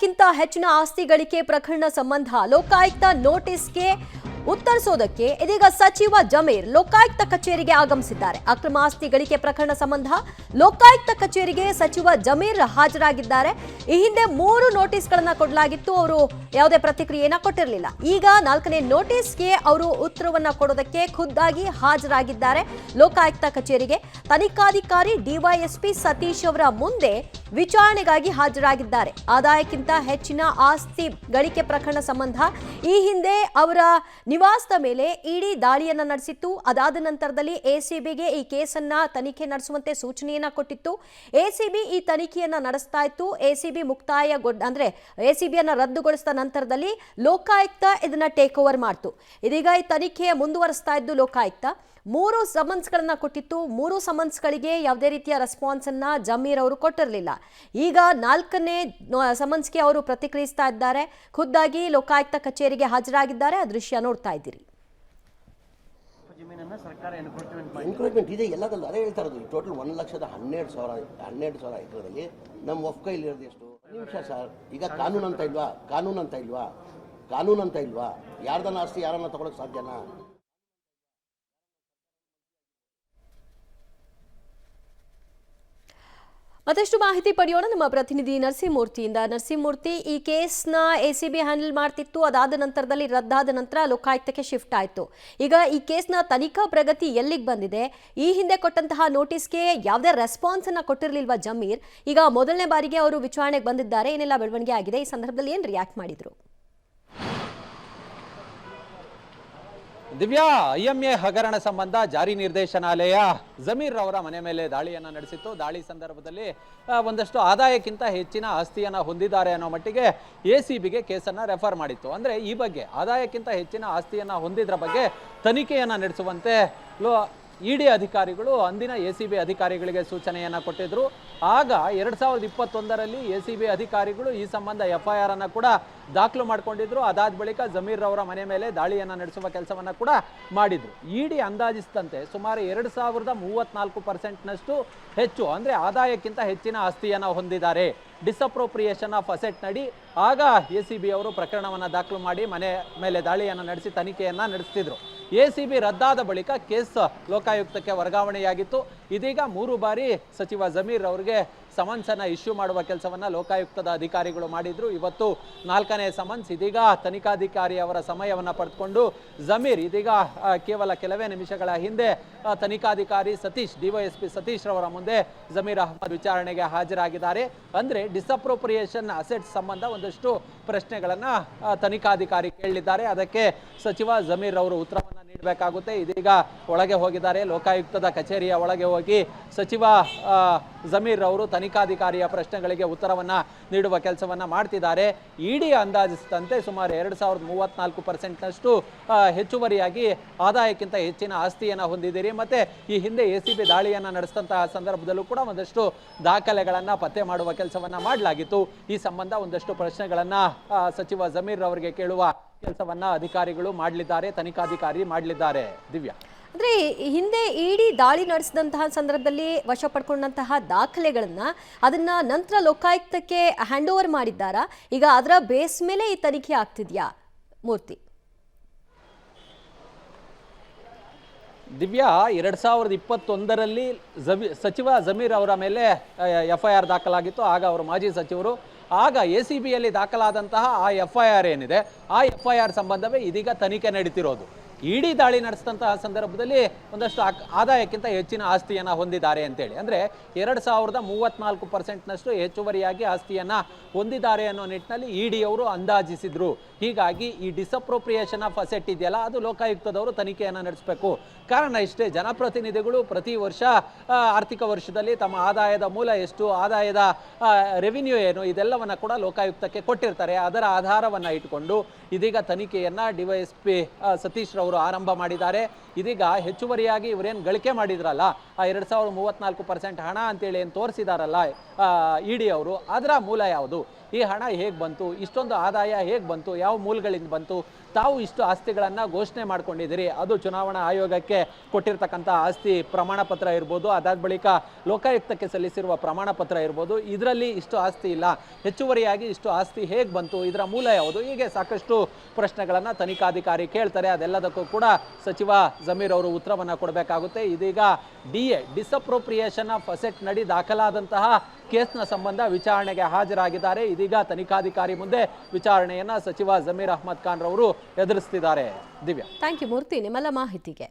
ಆದಾಯಕ್ಕಿಂತ ಹೆಚ್ಚಿನ ಆಸ್ತಿ ಗಳಿಕೆ ಪ್ರಕರಣ ಸಂಬಂಧ ಲೋಕಾಯುಕ್ತ ನೋಟಿಸ್ಗೆ ಉತ್ತರಿಸೋದಕ್ಕೆ ಇದೀಗ ಸಚಿವ ಜಮೀರ್ ಲೋಕಾಯುಕ್ತ ಕಚೇರಿಗೆ ಆಗಮಿಸಿದ್ದಾರೆ. ಅಕ್ರಮ ಆಸ್ತಿ ಗಳಿಕೆ ಪ್ರಕರಣ ಸಂಬಂಧ ಲೋಕಾಯುಕ್ತ ಕಚೇರಿಗೆ ಸಚಿವ ಜಮೀರ್ ಹಾಜರಾಗಿದ್ದಾರೆ. ಈ ಹಿಂದೆ 3 ನೋಟಿಸ್ಗಳನ್ನ ಕೊಡಲಾಗಿತ್ತು. ಅವರು ಯಾವುದೇ ಪ್ರತಿಕ್ರಿಯೆಯನ್ನ ಕೊಟ್ಟಿರಲಿಲ್ಲ. ಈಗ 4ನೇ ನೋಟಿಸ್ಗೆ ಅವರು ಉತ್ತರವನ್ನ ಕೊಡೋದಕ್ಕೆ ಖುದ್ದಾಗಿ ಹಾಜರಾಗಿದ್ದಾರೆ ಲೋಕಾಯುಕ್ತ ಕಚೇರಿಗೆ. ತನಿಖಾಧಿಕಾರಿ ಡಿವೈಎಸ್ಪಿ ಸತೀಶ್ ಅವರ ಮುಂದೆ ವಿಚಾರಣೆಗಾಗಿ ಹಾಜರಾಗಿದ್ದಾರೆ. ಆದಾಯಕ್ಕಿಂತ ಹೆಚ್ಚಿನ ಆಸ್ತಿ ಗಳಿಕೆ ಪ್ರಕರಣ ಸಂಬಂಧ ಈ ಹಿಂದೆ ಅವರ ನಿವಾಸದ ಮೇಲೆ ಇಡಿ ದಾಳಿಯನ್ನ ನಡೆಸಿತ್ತು. ಅದಾದ ನಂತರದಲ್ಲಿ ಎಸಿಬಿಗೆ ಈ ಕೇಸನ್ನ ತನಿಖೆ ನಡೆಸುವಂತೆ ಸೂಚನೆಯನ್ನ ಕೊಟ್ಟಿತ್ತು. ಎಸಿಬಿ ಈ ತನಿಖೆಯನ್ನ ನಡೆಸ್ತಾ ಇತ್ತು. ಎಸಿಬಿ ಅಂದ್ರೆ ಎಸಿಬಿಯನ್ನ ರದ್ದುಗೊಳಿಸಿದ ನಂತರದಲ್ಲಿ ಲೋಕಾಯುಕ್ತ ಇದನ್ನ ಟೇಕ್ ಓವರ್ ಮಾಡ್ತು. ಇದೀಗ ಈ ತನಿಖೆ ಮುಂದುವರಿಸ್ತಾ ಇದ್ದು ಲೋಕಾಯುಕ್ತ 3 ಸಮನ್ಸ್ಗಳನ್ನ ಕೊಟ್ಟಿತ್ತು. 3 ಸಮನ್ಸ್ಗಳಿಗೆ ಯಾವುದೇ ರೀತಿಯ ರೆಸ್ಪಾನ್ಸ್ ಅನ್ನ ಜಮೀರ್ ಅವರು ಕೊಟ್ಟಿರಲಿಲ್ಲ. ಈಗ 4ನೇ ಸಮನ್ಸ್ಗೆ ಅವರು ಪ್ರತಿಕ್ರಿಯಿಸ್ತಾ ಇದ್ದಾರೆ. ಖುದ್ದಾಗಿ ಲೋಕಾಯುಕ್ತ ಕಚೇರಿಗೆ ಹಾಜರಾಗಿದ್ದಾರೆ. ಆ ದೃಶ್ಯ ನೋಡ್ತಾ ಇದ್ದೀರಿ. ಎನ್ಕ್ರೋಚ್ಮೆಂಟ್ ಇದೆ ಎಲ್ಲದಲ್ಲೂ ಅದೇ ಹೇಳ್ತಾ ಇರೋದು. ಟೋಟಲ್ 1,12,000 ಎಕರೆದಲ್ಲಿ ನಮ್ಮ ವಫ್ ಕೈಲಿ ಇರೋದು ಎಷ್ಟು ನಿಮಿಷ ಸರ್. ಈಗ ಕಾನೂನು ಅಂತ ಇಲ್ವಾ? ಯಾರ್ದನ್ನ ಆಸ್ತಿ ಯಾರನ್ನ ತಗೊಳಕ್ ಸಾಧ್ಯನಾ? ಮತ್ತಷ್ಟು ಮಾಹಿತಿ ಪಡೆಯೋಣ ನಮ್ಮ ಪ್ರತಿನಿಧಿ ನರಸಿಂಹಮೂರ್ತಿಯಿಂದ. ನರಸಿಂಹಮೂರ್ತಿ, ಈ ಕೇಸ್ನ ಎಸಿಬಿ ಹ್ಯಾಂಡಲ್ ಮಾಡ್ತಿತ್ತು. ಅದಾದ ನಂತರದಲ್ಲಿ ರದ್ದಾದ ನಂತರ ಲೋಕಾಯುಕ್ತಕ್ಕೆ ಶಿಫ್ಟ್ ಆಯಿತು. ಈಗ ಈ ಕೇಸ್ನ ತನಿಖಾ ಪ್ರಗತಿ ಎಲ್ಲಿಗೆ ಬಂದಿದೆ? ಈ ಹಿಂದೆ ಕೊಟ್ಟಂತಹ ನೋಟಿಸ್ಗೆ ಯಾವುದೇ ರೆಸ್ಪಾನ್ಸ್ ಅನ್ನ ಕೊಟ್ಟಿರಲಿಲ್ವಾ ಜಮೀರ್? ಈಗ ಮೊದಲನೇ ಬಾರಿಗೆ ಅವರು ವಿಚಾರಣೆಗೆ ಬಂದಿದ್ದಾರೆ. ಏನೆಲ್ಲ ಬೆಳವಣಿಗೆ ಆಗಿದೆ? ಈ ಸಂದರ್ಭದಲ್ಲಿ ಏನು ರಿಯಾಕ್ಟ್ ಮಾಡಿದ್ರು? ದಿವ್ಯಾ, ಐಎಂಎ ಹಗರಣ ಸಂಬಂಧ ಜಾರಿ ನಿರ್ದೇಶನಾಲಯ ಜಮೀರ್ ಅವರ ಮನೆ ಮೇಲೆ ದಾಳಿಯನ್ನ ನಡೆಸಿತ್ತು. ದಾಳಿ ಸಂದರ್ಭದಲ್ಲಿ ಒಂದಷ್ಟು ಆದಾಯಕ್ಕಿಂತ ಹೆಚ್ಚಿನ ಆಸ್ತಿಯನ್ನ ಹೊಂದಿದ್ದಾರೆ ಅನ್ನೋ ಮಟ್ಟಿಗೆ ಎಸಿಬಿಗೆ ಕೇಸನ್ನ ರೆಫರ್ ಮಾಡಿತ್ತು. ಅಂದ್ರೆ ಈ ಬಗ್ಗೆ ಆದಾಯಕ್ಕಿಂತ ಹೆಚ್ಚಿನ ಆಸ್ತಿಯನ್ನ ಹೊಂದಿದ್ರ ಬಗ್ಗೆ ತನಿಖೆಯನ್ನ ನಡೆಸುವಂತೆ ಇಡಿ ಅಧಿಕಾರಿಗಳು ಅಂದಿನ ಎಸಿಬಿ ಅಧಿಕಾರಿಗಳಿಗೆ ಸೂಚನೆಯನ್ನ ಕೊಟ್ಟಿದ್ರು. ಆಗ 2021ರಲ್ಲಿ ಎಸಿಬಿ ಅಧಿಕಾರಿಗಳು ಈ ಸಂಬಂಧ FIR ಅನ್ನ ಕೂಡ ದಾಖಲು ಮಾಡಿಕೊಂಡಿದ್ರು. ಅದಾದ ಬಳಿಕ ಜಮೀರ್ ಅವರ ಮನೆ ಮೇಲೆ ದಾಳಿಯನ್ನ ನಡೆಸುವ ಕೆಲಸವನ್ನ ಕೂಡ ಮಾಡಿದ್ರು. ಇಡಿ ಅಂದಾಜಿಸಿದಂತೆ ಸುಮಾರು 2034%ನಷ್ಟು ಹೆಚ್ಚು ಅಂದ್ರೆ ಆದಾಯಕ್ಕಿಂತ ಹೆಚ್ಚಿನ ಆಸ್ತಿಯನ್ನ ಹೊಂದಿದ್ದಾರೆ. ಡಿಸಪ್ರೋಪ್ರಿಯೇಷನ್ ಆಫ್ ಅಸೆಟ್ ನಡಿ ಆಗ ಎಸಿಬಿ ಅವರು ಪ್ರಕರಣವನ್ನ ದಾಖಲು ಮಾಡಿ ಮನೆ ಮೇಲೆ ದಾಳಿಯನ್ನ ನಡೆಸಿ ತನಿಖೆಯನ್ನ ನಡೆಸ್ತಿದ್ರು. ಎಸಿಬಿ ರದ್ದಾದ ಬಳಿಕ ಕೇಸ್ ಲೋಕಾಯುಕ್ತಕ್ಕೆ ವರ್ಗಾವಣೆಯಾಗಿತ್ತು. ಇದೀಗ 3 ಬಾರಿ ಸಚಿವ ಜಮೀರ್ ಅವರಿಗೆ ಸಮನ್ಸ್ ಅನ್ನ ಇಶ್ಯೂ ಮಾಡುವ ಕೆಲಸವನ್ನ ಲೋಕಾಯುಕ್ತದ ಅಧಿಕಾರಿಗಳು ಮಾಡಿದ್ರು. ಇವತ್ತು 4ನೇ ಸಮನ್ಸ್. ಇದೀಗ ತನಿಖಾಧಿಕಾರಿ ಅವರ ಸಮಯವನ್ನ ಪಡೆದುಕೊಂಡು ಜಮೀರ್ ಇದೀಗ ಕೇವಲ ಕೆಲವೇ ನಿಮಿಷಗಳ ಹಿಂದೆ ತನಿಖಾಧಿಕಾರಿ ಡಿವೈಎಸ್ಪಿ ಸತೀಶ್ ರವರ ಮುಂದೆ ಜಮೀರ್ ಅಹ್ಮದ್ ವಿಚಾರಣೆಗೆ ಹಾಜರಾಗಿದ್ದಾರೆ. ಅಂದ್ರೆ ಡಿಸಪ್ರೋಪ್ರಿಯೇಷನ್ ಅಸೆಟ್ಸ್ ಸಂಬಂಧ ಒಂದಷ್ಟು ಪ್ರಶ್ನೆಗಳನ್ನ ತನಿಖಾಧಿಕಾರಿ ಕೇಳಿದ್ದಾರೆ. ಅದಕ್ಕೆ ಸಚಿವ ಜಮೀರ್ ಅವರು ಉತ್ತರವನ್ನ ನೀಡಬೇಕಾಗುತ್ತೆ. ಇದೀಗ ಒಳಗೆ ಹೋಗಿದ್ದಾರೆ. ಲೋಕಾಯುಕ್ತದ ಕಚೇರಿಯ ಒಳಗೆ ಹೋಗಿ ಸಚಿವ ಜಮೀರ್ ಅವರು ತನಿಖಾಧಿಕಾರಿಯ ಪ್ರಶ್ನೆಗಳಿಗೆ ಉತ್ತರವನ್ನ ನೀಡುವ ಕೆಲಸವನ್ನ ಮಾಡ್ತಿದ್ದಾರೆ. ಇಡಿ ಅಂದಾಜಿಸಿದಂತೆ ಸುಮಾರು 2034%ನಷ್ಟು ಹೆಚ್ಚುವರಿಯಾಗಿ ಆದಾಯಕ್ಕಿಂತ ಹೆಚ್ಚಿನ ಆಸ್ತಿಯನ್ನ ಹೊಂದಿದ್ದೀರಿ. ಮತ್ತೆ ಈ ಹಿಂದೆ ಎಸಿಬಿ ದಾಳಿಯನ್ನ ನಡೆಸಿದಂತಹ ಸಂದರ್ಭದಲ್ಲೂ ಕೂಡ ಒಂದಷ್ಟು ದಾಖಲೆಗಳನ್ನ ಪತ್ತೆ ಮಾಡುವ ಕೆಲಸವನ್ನ ಮಾಡಲಾಗಿತ್ತು. ಈ ಸಂಬಂಧ ಒಂದಷ್ಟು ಪ್ರಶ್ನೆಗಳನ್ನ ಸಚಿವ ಜಮೀರ್ ಅವರಿಗೆ ಕೇಳುವ ಕೆಲಸವನ್ನ ಅಧಿಕಾರಿಗಳು ಮಾಡಲಿದ್ದಾರೆ, ತನಿಖಾಧಿಕಾರಿ ಮಾಡಲಿದ್ದಾರೆ. ದಿವ್ಯಾ, ಅಂದ್ರೆ ಹಿಂದೆ ಇಡಿ ದಾಳಿ ನಡೆಸಿದಂತಹ ಸಂದರ್ಭದಲ್ಲಿ ವಶ ಪಡ್ಕೊಂಡಂತಹ ದಾಖಲೆಗಳನ್ನ ಅದನ್ನ ನಂತರ ಲೋಕಾಯುಕ್ತಕ್ಕೆ ಹ್ಯಾಂಡ್ ಓವರ್ ಮಾಡಿದ್ದಾರಾ? ಈಗ ಅದರ ಬೇಸ್ ಮೇಲೆ ಈ ತನಿಖೆ ಆಗ್ತಿದ್ಯಾ ಮೂರ್ತಿ? ದಿವ್ಯಾ, 2021ರಲ್ಲಿ ಸಚಿವ ಜಮೀರ್ ಅವರ ಮೇಲೆ FIR ದಾಖಲಾಗಿತ್ತು. ಆಗ ಅವರು ಮಾಜಿ ಸಚಿವರು. ಆಗ ಎಸಿಬಿಯಲ್ಲಿ ದಾಖಲಾದಂತಹ ಆ FIR ಏನಿದೆ, ಆ FIR ಸಂಬಂಧವೇ ಇದೀಗ ತನಿಖೆ ನಡೀತಿರೋದು. ಇಡಿ ದಾಳಿ ನಡೆಸಿದಂತಹ ಸಂದರ್ಭದಲ್ಲಿ ಒಂದಷ್ಟು ಆದಾಯಕ್ಕಿಂತ ಹೆಚ್ಚಿನ ಆಸ್ತಿಯನ್ನ ಹೊಂದಿದ್ದಾರೆ ಅಂತೇಳಿ, ಅಂದ್ರೆ 2034%ನಷ್ಟು ಹೆಚ್ಚುವರಿಯಾಗಿ ಆಸ್ತಿಯನ್ನ ಹೊಂದಿದ್ದಾರೆ ಅನ್ನೋ ನಿಟ್ಟಿನಲ್ಲಿ ಇಡಿ ಅವರು ಅಂದಾಜಿಸಿದ್ರು. ಹೀಗಾಗಿ ಈ ಡಿಸಪ್ರೋಪ್ರಿಯೇಷನ್ ಆಫ್ ಅಸೆಟ್ ಇದೆಯಲ್ಲ, ಅದು ಲೋಕಾಯುಕ್ತದವರು ತನಿಖೆಯನ್ನ ನಡೆಸಬೇಕು. ಕಾರಣ ಇಷ್ಟೇ, ಜನಪ್ರತಿನಿಧಿಗಳು ಪ್ರತಿ ವರ್ಷ ಆರ್ಥಿಕ ವರ್ಷದಲ್ಲಿ ತಮ್ಮ ಆದಾಯದ ಮೂಲ ಎಷ್ಟು, ಆದಾಯದ ರೆವಿನ್ಯೂ ಏನು, ಇದೆಲ್ಲವನ್ನ ಕೂಡ ಲೋಕಾಯುಕ್ತಕ್ಕೆ ಕೊಟ್ಟಿರ್ತಾರೆ. ಅದರ ಆಧಾರವನ್ನ ಇಟ್ಟುಕೊಂಡು ಇದೀಗ ತನಿಖೆಯನ್ನ ಡಿವೈಎಸ್ಪಿ ಸತೀಶ್ ರವರು ಆರಂಭ ಮಾಡಿದ್ದಾರೆ. ಇದೀಗ ಹೆಚ್ಚುವರಿಯಾಗಿ ಇವರೇನು ಗಳಿಕೆ ಮಾಡಿದ್ರಲ್ಲ, ಆ 2034% ಹಣ ಅಂತೇಳಿ ಏನು ತೋರಿಸಿದಾರಲ್ಲ ಇಡಿ ಅವರು, ಅದರ ಮೂಲ ಯಾವುದು, ಈ ಹಣ ಹೇಗೆ ಬಂತು, ಇಷ್ಟೊಂದು ಆದಾಯ ಹೇಗೆ ಬಂತು, ಯಾವ ಮೂಲಗಳಿಂದ ಬಂತು, ತಾವು ಇಷ್ಟು ಆಸ್ತಿಗಳನ್ನು ಘೋಷಣೆ ಮಾಡ್ಕೊಂಡಿದ್ದೀರಿ, ಅದು ಚುನಾವಣಾ ಆಯೋಗಕ್ಕೆ ಕೊಟ್ಟಿರ್ತಕ್ಕಂಥ ಆಸ್ತಿ ಪ್ರಮಾಣ ಪತ್ರ ಇರ್ಬೋದು, ಅದಾದ ಬಳಿಕ ಲೋಕಾಯುಕ್ತಕ್ಕೆ ಸಲ್ಲಿಸಿರುವ ಪ್ರಮಾಣ ಪತ್ರ ಇರ್ಬೋದು, ಇದರಲ್ಲಿ ಇಷ್ಟು ಆಸ್ತಿ ಇಲ್ಲ, ಹೆಚ್ಚುವರಿಯಾಗಿ ಇಷ್ಟು ಆಸ್ತಿ ಹೇಗೆ ಬಂತು, ಇದರ ಮೂಲ ಯಾವುದು, ಹೀಗೆ ಸಾಕಷ್ಟು ಪ್ರಶ್ನೆಗಳನ್ನು ತನಿಖಾಧಿಕಾರಿ ಕೇಳ್ತಾರೆ. ಅದೆಲ್ಲದಕ್ಕೂ ಕೂಡ ಸಚಿವ ಜಮೀರ್ ಅವರು ಉತ್ತರವನ್ನು ಕೊಡಬೇಕಾಗುತ್ತೆ. ಇದೀಗ ಡಿಸಪ್ರೋಪ್ರಿಯೇಷನ್ ಆಫ್ ಅಸೆಟ್ ನಡಿ ದಾಖಲಾದಂತಹ ಕೇಸ್ನ ಸಂಬಂಧ ವಿಚಾರಣೆಗೆ ಹಾಜರಾಗಿದ್ದಾರೆ. ಇದೀಗ ತನಿಖಾಧಿಕಾರಿ ಮುಂದೆ ವಿಚಾರಣೆಯನ್ನ ಸಚಿವ ಜಮೀರ್ ಅಹ್ಮದ್ ಖಾನ್ ರವರು ಎದುರಿಸ್ತಿದ್ದಾರೆ. ದಿವ್ಯಾ, ಥ್ಯಾಂಕ್ ಯು ಮೂರ್ತಿ ನಿಮ್ಮೆಲ್ಲ ಮಾಹಿತಿಗೆ.